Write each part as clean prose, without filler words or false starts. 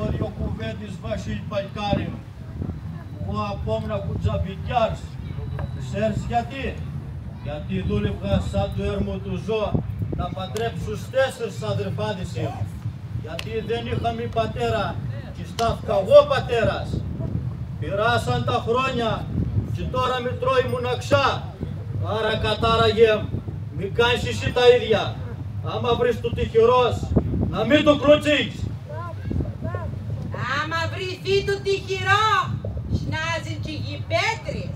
ori o cuventis Βασίλη παλικάρι μου. Ο απόμνα κουτσαμπικιάρς. Ξέρεις γιατί? Γιατί δούλευα σαν του έρμου του ζώα να παντρέψω στους 4 αδερφάδες μου. Γιατί δεν είχαμε πατέρα και στάθηκα εγώ πατέρας. Πειράσαν τα χρόνια και τώρα με τρώει μοναξιά. Άρα κατάραγε, μη κάνεις εσύ τα ίδια. Άμα βρεις το τυχερός, να μην το κλωτσίξεις. Άμα βρεθεί το τυχερό, σνάζουν και οι πέτρες.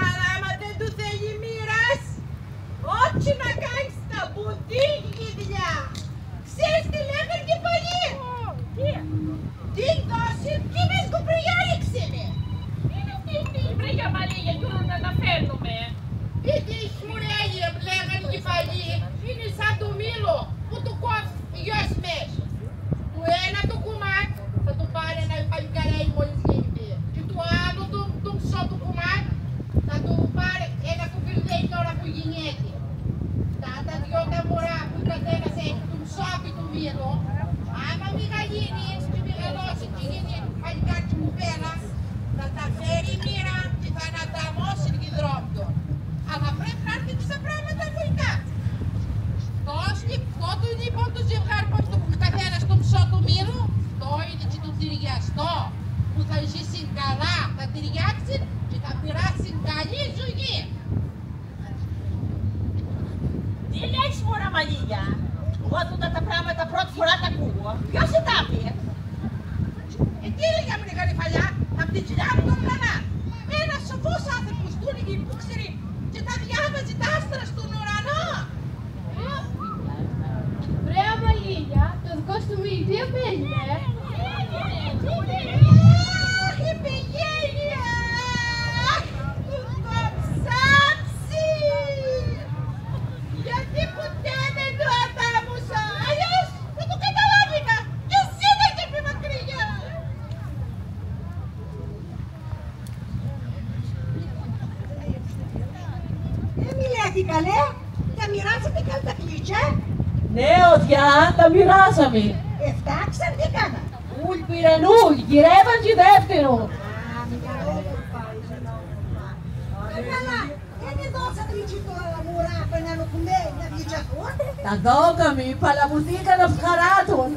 Αλλά άμα δεν του θέλει μοίρας, όχι να κάνεις τα μπουτίγη δουλειά. Ξέρεις τι λέγανε και πολύ? Τι δώσει, τι με σκουπριγιάριξε με. Είναι αυτή η βρεγιά μαλλίγια κι όλα να αναφέρνουμε. Τι χμουρέλια λέγανε και πάλι, είναι σαν το μήλο που του κόφει γιος μέσα. Του ένα το κομμάτι θα του πάρει ένα παλικαράκι μόλις γίνεται. Και του άλλο το μισό του κομμάτι θα του πάρει ένα κουπιλδέι τώρα που γεννιέται. Τα δυο τα μωρά που καθένας έχει το μισό του μήλο, άμα μεγαλύνει και μεγαλώσει και γίνει παλικάρι μου πέρα, θα τα φέρει η μοίρα και θα αναταμώσει την δρόμη του. Αλλά πρέπει να έρθει και στα πράγματα βοηθά. Τότε λοιπόν το ζευγάρι πως το καθένα στο μισό του μήλου, το είναι και το ταιριαστό που θα ζήσει καλά, θα ταιριάξει και θα πειράσει καλή ζωή. Τι λες μωρά μαλλίγια, εγώ τούτα τα πράγματα πρώτη φορά τα ακούω. Ποιος σε τα πει? Τι έλεγε με την καρυφαλιά, απ' την κοιλιά μου τον πλανά. Ένας σοφός άνθρωπος του έλεγε που ξέρει και τα διάβαζε τα άστρα στον ουρανό. Βρέα μαλλίγια, το δικό σου μύτη επέλυε. Αχ, η πηγαίνια! Του το ψάψει! Γιατί ποτέ δεν το αντάμωσα, αλλιώς δεν το καταλάβηκα και εσύ δεν και πει μακριά. Μιλάτε καλέ, τα μοιράσατε καλά τα κλίτσια. Ναι, οδιά, τα μοιράσαμε. Εφτάξαν τι κάνα. Ούλ πήραν ούλ, γυρεύαν και δεύτερο. Καλά, δεν δώσατε και το μουρά που να νοκουμέ να βγει τσακούν. Τα δώκαμε, παλαμουθήκαν από χαρά των.